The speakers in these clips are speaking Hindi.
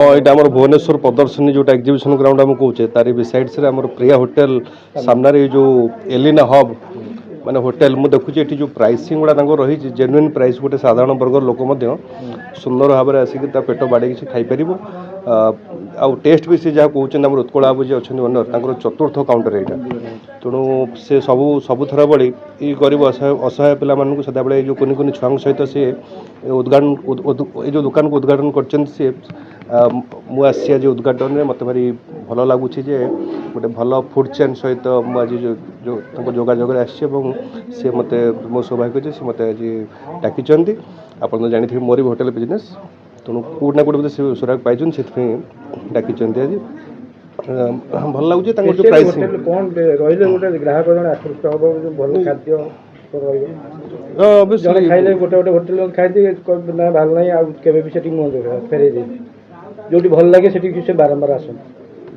हाँ यहाँ आम भुवनेश्वर प्रदर्शनी जो एक्जिबिशन ग्राउंड आम कहे तारी बिसाइड्स आम प्रिया होटेल सामने जो एलिना हब माने होटेल मु देखुची जो प्राइसिंग गुड़ा रही जेन्युइन प्राइस गोटे साधारण वर्ग लोक सुंदर भाव में आसिक पेट बाड़े खाईपर आउ टेस्ट भी सी जहाँ कहते उत्कल बाबू जी अच्छा ओनर चतुर्थ काउंटर यहाँ तेणु से सबू सबुथर बड़ी ये गरीब असहाय पिला सदाबले जो कुनि कुनि छुआ सहित सी उद्घाटन जो दुकान को उद्घाटन कर सी मुझे आज उद्घाटन में मत भारी भल लगुच गोटे भल फुड चेन सहित मुझे जो जोगाजोग सी मत मो सौभाग्य सी मत आज डाकी आप जानी मोर भी होटेल बिजनेस तेणु कौटना कौट से सुराग पाई से डाकी आज भल लगुच प्राइस ग्राहक आकृष्ट हम भल खाद्य खाइले गोटे गोटे होटेल खाई ना भल ना भी मुझे फेरे जो भल लगे से बारंबार आस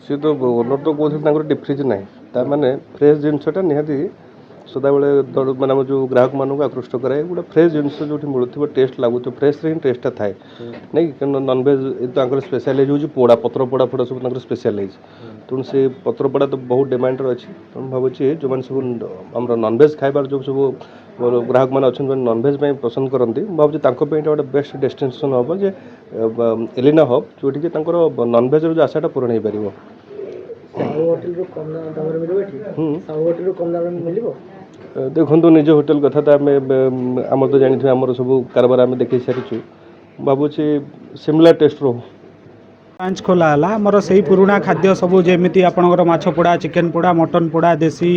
सी तो ओनर तो कहते डिफ्रिज ना ताने फ्रेश जिनसा निहाती सदाबले माने जो ग्राहक मानक आकृष्ट कराए गोटे फ्रेश जिनस जो मिलूँ टेस्ट लगुच फ्रेश हिं टेस्टा थाए नहीं कि नॉनवेज तो स्पेशलाइज हो पोड़ा पत्र पोड़ा फोड़ा सब स्पेशलाइज तेणु से पत्र पोड़ा तो बहुत डिमांड अच्छी तेणु भावी जो मैंने सब आम नॉनवेज खाइबार जो सब ग्राहक मैंने अच्छा नॉनवेज पसंद करती भावी गोटे बेस्ट डेस्टिनेशन हम जे एलिना हब जो नॉनवेज जो आशाटा पूरण हो पार देखो निज होटेल कथा तो आम तो जानी आम सब कारबार आम देख सारी भावुँ सिमिला टेस्ट रो ब्रांच खोला है मोर से पुराणा खाद्य सब जमी आपंकर माछ पोड़ा चिकेन पोड़ा मटन पोड़ा देसी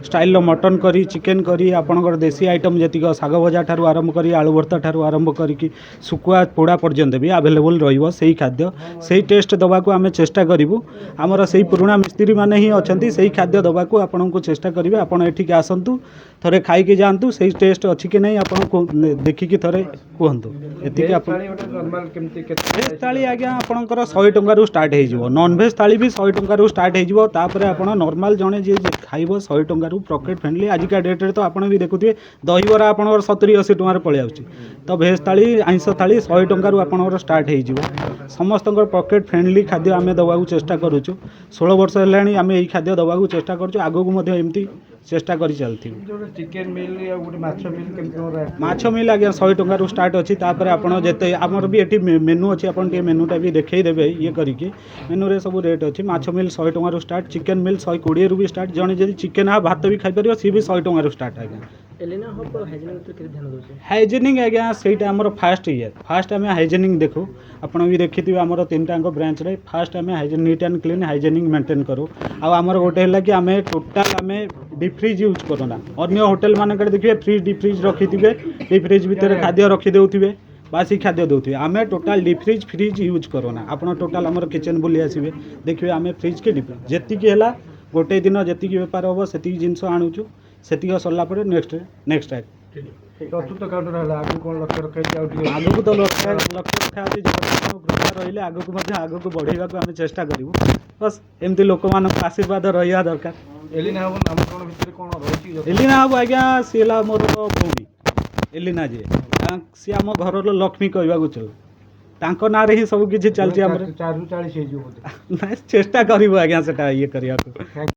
स्टाइल मटन करी चिकेन करी आपंकर देसी आइटम जीक साग भजा ठार आरंभ कर आलू भर्ता ठार आरंभ करके सुकुआ पोड़ा पर्यंत भी आवेलेबल रही खाद्य से टेस्ट दवाक आम चेष्टा करूँ आमर से पुराणा मिस्त्री मैंने ही अच्छा से खाद्य दवाक आपन को चेष्टा करेंगे आपड़ एठिक आसतु थे खाई जातु से टेस्ट अच्छी कि नहीं आप देखिकी थे कहतु थाली आज्ञा आपंकर 100 टंकार स्टार्ट हो नॉनवेज थाली भी 100 टंकार स्टार्ट होपर आप नॉर्मल जड़े जी खाइब 100 टंकार पॉकेट फ्रेंडली आजिका डेट तो आप भी देखुए दहीबरा आप 70-80 टंकार पलि आउची तो भेज थाली आइंस थाली 100 टंकार आप स्टार्ट हो समस्त पॉकेट फ्रेंडली खाद्य आम दवाक चेष्टा करुचु 16 वर्ष है आम यही खाद्य दवाक चेष्टा करुचु आगक एमती चेष्टा कर चलती चिकेन मिल माछ मिल आज्ञा 100 टंकार स्टार्ट अच्छी आपड़ जिते आमर भी ये मेनू अच्छी आप मेनूटा भी देखईदेवे ये करके मेनू सब रेट अच्छी माछ मिल 100 टंकार स्टार्ट चिकेन मिल 120 रू भी स्टार्ट जड़े जब चिकेन हाँ भात भी खाईपर सी भी 100 टंकार स्टार्ट आज्ञा हाइजेनिक आज्ञा से फास्ट ये फास्ट आम हाइजेनिक देखू आपड़ भी देखिए आमर 3टा ब्रांच रे फास्ट आम neat and clean hygienic maintain करूँ आमर गोटे है कि आम टोटाल आम डिफ्रिज यूज करूना अन्य होटेल मानक देखिए फ्री डिफ्रिज रखी थे डिफ्रिज भितर खाद्य रखिदे बासी खाद्य दौथे आम टोटाल डिफ्रिज फ्रिज यूज करूना आप टोटाल आमर किचन बुली आसवे देखिए आम फ्रिज के डिफ्रिज जी है गोटे दिन जी बेपार हम से जिनस आणुचु से सरला नेक्स्ट चतुर्थ काउंटर है आगे कौन लक्ष्य रखा आगक तो लक्ष्य रखा कृपा रही आगक बढ़ेगा आम चेष्टा करूँ बस एमती लोक मान आशीर्वाद रहा दरकार एलिना हब आज्ञा सी मोर भौणी एलिना जी सी आम घर लक्ष्मी कहवाक चल ना ही सब किसी चलती चेष्टा करूँ आज्ञा से ये करने